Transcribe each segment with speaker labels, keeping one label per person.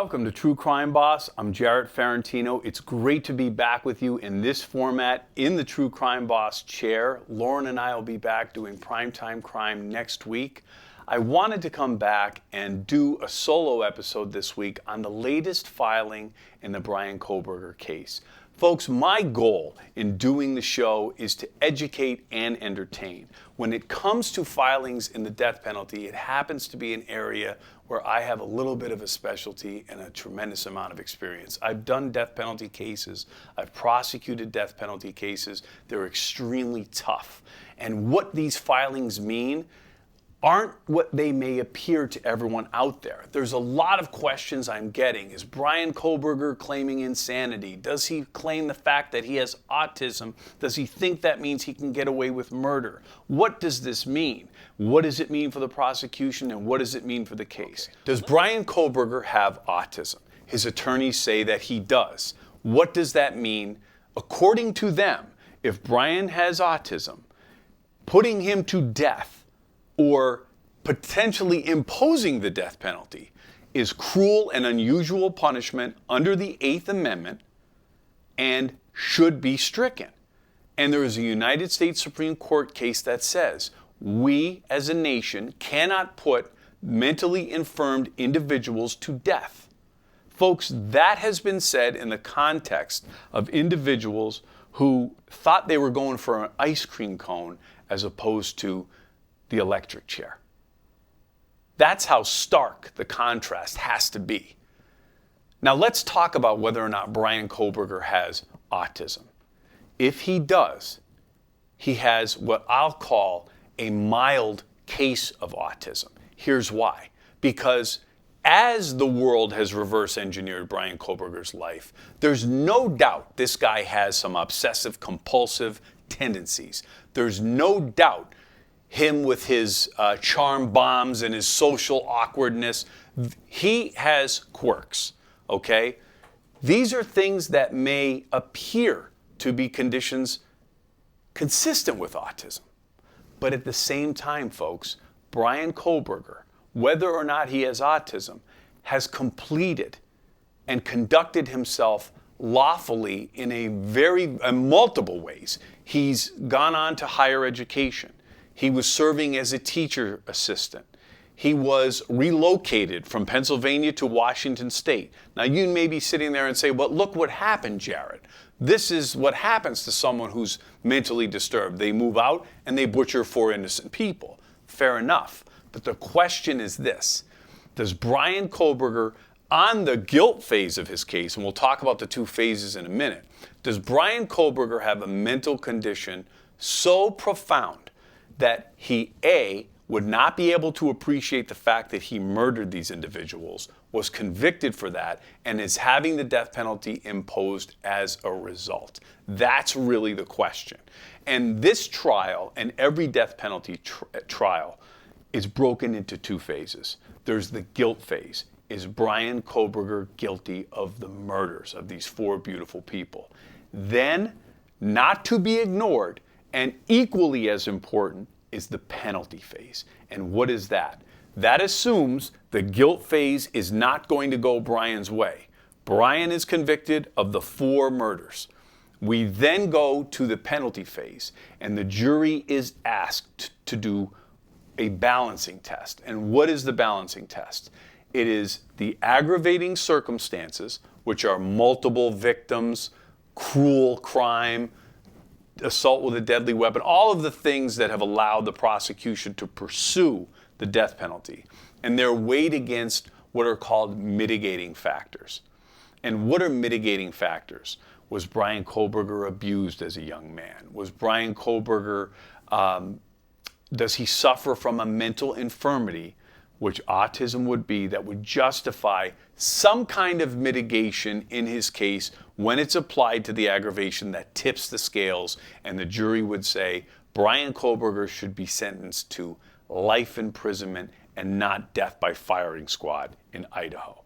Speaker 1: Welcome to True Crime Boss. I'm Jarrett Ferrantino. It's great to be back with you in this format in the True Crime Boss chair. Lauren and I will be back doing Primetime Crime next week. I wanted to come back and do a solo episode this week on the latest filing in the Bryan Kohberger case. Folks, my goal in doing the show is to educate and entertain. When it comes to filings in the death penalty, it happens to be an area where I have a little bit of a specialty and a tremendous amount of experience. I've done death penalty cases. I've prosecuted death penalty cases. They're extremely tough. And what these filings mean aren't what they may appear to everyone out there. There's a lot of questions I'm getting. Is Bryan Kohberger claiming insanity? Does he claim the fact that he has autism? Does he think that means he can get away with murder? What does this mean? What does it mean for the prosecution, and what does it mean for the case? Does Bryan Kohberger have autism? His attorneys say that he does. What does that mean? According to them, if Bryan has autism, putting him to death or potentially imposing the death penalty is cruel and unusual punishment under the Eighth Amendment and should be stricken. And there is a United States Supreme Court case that says we as a nation cannot put mentally infirmed individuals to death. Folks, that has been said in the context of individuals who thought they were going for an ice cream cone as opposed to the electric chair. That's how stark the contrast has to be. Now let's talk about whether or not Bryan Kohberger has autism. If he does, he has what I'll call a mild case of autism. Here's why. Because as the world has reverse engineered Bryan Kohberger's life, there's no doubt this guy has some obsessive compulsive tendencies. There's no doubt him with his charm bombs and his social awkwardness. He has quirks, okay? These are things that may appear to be conditions consistent with autism. But at the same time, folks, Bryan Kohberger, whether or not he has autism, has completed and conducted himself lawfully in multiple ways. He's gone on to higher education. He was serving as a teacher assistant. He was relocated from Pennsylvania to Washington State. Now you may be sitting there and say, well, look what happened, Jarrett. This is what happens to someone who's mentally disturbed. They move out and they butcher 4 innocent people. Fair enough. But the question is this. Does Bryan Kohberger, on the guilt phase of his case, and we'll talk about the 2 phases in a minute, does Bryan Kohberger have a mental condition so profound that he, A, would not be able to appreciate the fact that he murdered these individuals, was convicted for that, and is having the death penalty imposed as a result? That's really the question. And this trial, and every death penalty trial, is broken into 2 phases. There's the guilt phase. Is Bryan Kohberger guilty of the murders of these 4 beautiful people? Then, not to be ignored, and equally as important, is the penalty phase. And what is that? That assumes the guilt phase is not going to go Bryan's way. Bryan is convicted of the 4 murders. We then go to the penalty phase, and the jury is asked to do a balancing test. And what is the balancing test? It is the aggravating circumstances, which are multiple victims, cruel crime, assault with a deadly weapon, all of the things that have allowed the prosecution to pursue the death penalty. And they're weighed against what are called mitigating factors. And what are mitigating factors? Was Bryan Kohberger abused as a young man? Was Bryan Kohberger, does he suffer from a mental infirmity, which autism would be, that would justify some kind of mitigation in his case when it's applied to the aggravation that tips the scales, and the jury would say Bryan Kohberger should be sentenced to life imprisonment and not death by firing squad in Idaho.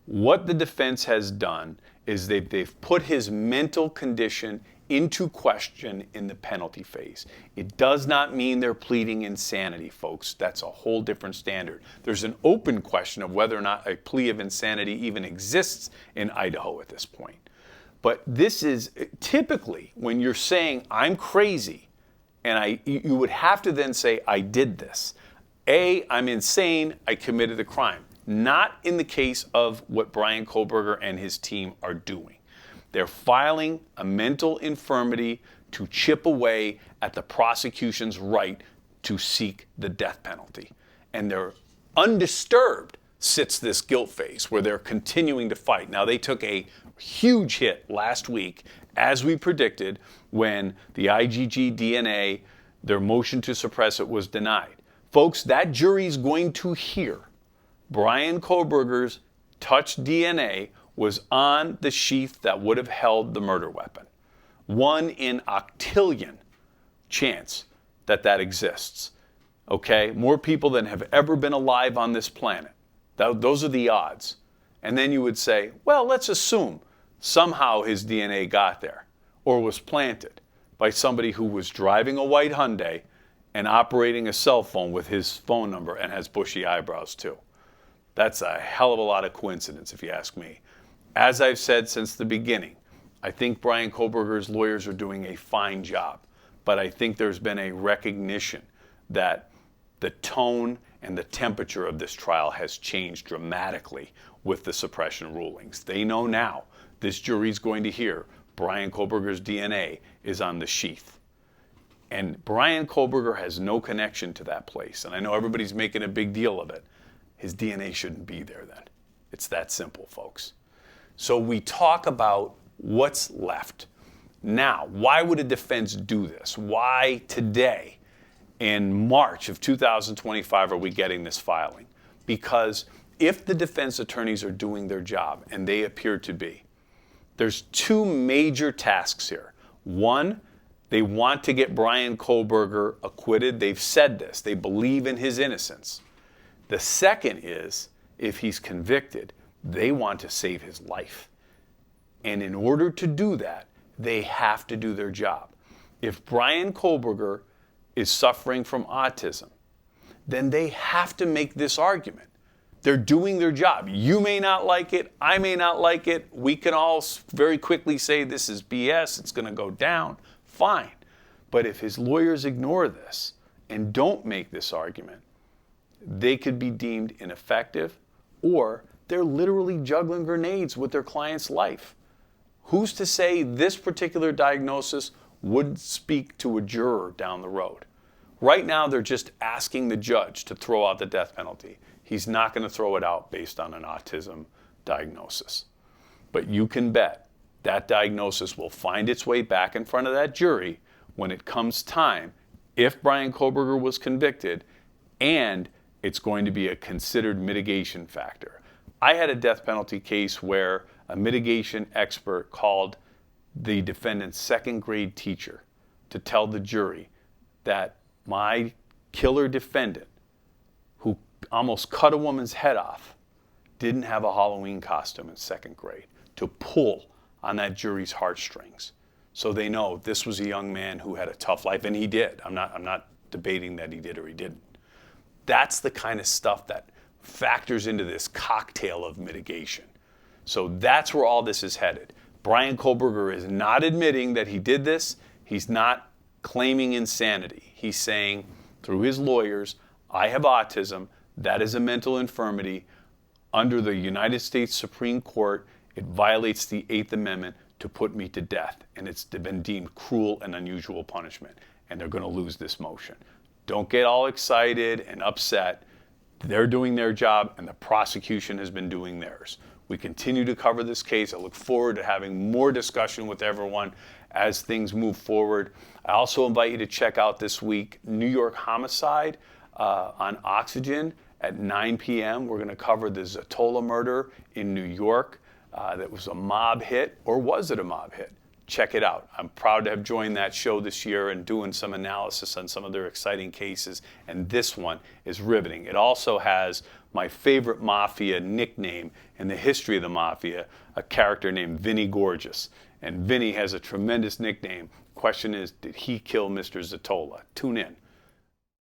Speaker 1: What the defense has done is they've put his mental condition into question in the penalty phase. It does not mean they're pleading insanity, folks. That's a whole different standard. There's an open question of whether or not a plea of insanity even exists in Idaho at this point. But this is typically when you're saying, I'm crazy, and you would have to then say, I did this. I'm insane, I committed the crime. Not in the case of what Bryan Kohberger and his team are doing. They're filing a mental infirmity to chip away at the prosecution's right to seek the death penalty. And they're undisturbed sits this guilt phase where they're continuing to fight. Now, they took a huge hit last week, as we predicted, when the IgG DNA, their motion to suppress it, was denied. Folks, that jury's going to hear Bryan Kohberger's touch DNA was on the sheath that would have held the murder weapon. 1 in octillion chance that exists. Okay? More people than have ever been alive on this planet. Those are the odds. And then you would say, well, let's assume somehow his DNA got there or was planted by somebody who was driving a white Hyundai and operating a cell phone with his phone number and has bushy eyebrows too. That's a hell of a lot of coincidence, if you ask me. As I've said since the beginning, I think Bryan Kohberger's lawyers are doing a fine job, but I think there's been a recognition that the tone and the temperature of this trial has changed dramatically with the suppression rulings. They know now this jury's going to hear Bryan Kohberger's DNA is on the sheath. And Bryan Kohberger has no connection to that place. And I know everybody's making a big deal of it. His DNA shouldn't be there then. It's that simple, folks. So we talk about what's left. Now, why would a defense do this? Why today, in March of 2025, are we getting this filing? Because if the defense attorneys are doing their job, and they appear to be, there's 2 major tasks here. One, they want to get Bryan Kohberger acquitted. They've said this. They believe in his innocence. The second is, if he's convicted, they want to save his life. And in order to do that, they have to do their job. If Bryan Kohberger is suffering from autism, then they have to make this argument. They're doing their job. You may not like it. I may not like it. We can all very quickly say this is BS. It's going to go down. Fine. But if his lawyers ignore this and don't make this argument, they could be deemed ineffective, or they're literally juggling grenades with their client's life. Who's to say this particular diagnosis would speak to a juror down the road? Right now, they're just asking the judge to throw out the death penalty. He's not going to throw it out based on an autism diagnosis. But you can bet that diagnosis will find its way back in front of that jury when it comes time, if Bryan Kohberger was convicted, and it's going to be a considered mitigation factor. I had a death penalty case where a mitigation expert called the defendant's 2nd grade teacher to tell the jury that my killer defendant, who almost cut a woman's head off, didn't have a Halloween costume in 2nd grade, to pull on that jury's heartstrings. So they know this was a young man who had a tough life, and he did. I'm not debating that he did or he didn't. That's the kind of stuff that factors into this cocktail of mitigation. So that's where all this is headed. Bryan Kohberger is not admitting that he did this. He's not claiming insanity. He's saying, through his lawyers, I have autism. That is a mental infirmity. Under the United States Supreme Court, it violates the 8th Amendment to put me to death. And it's been deemed cruel and unusual punishment. And they're going to lose this motion. Don't get all excited and upset. They're doing their job, and the prosecution has been doing theirs. We continue to cover this case. I look forward to having more discussion with everyone as things move forward. I also invite you to check out this week New York Homicide on Oxygen at 9 p.m. We're going to cover the Zatola murder in New York. That was a mob hit, or was it a mob hit? Check it out. I'm proud to have joined that show this year and doing some analysis on some of their exciting cases, and this one is riveting. It also has my favorite mafia nickname in the history of the mafia, a character named Vinnie Gorgeous. And Vinny has a tremendous nickname. Question is, did he kill Mr. Zatola? Tune in.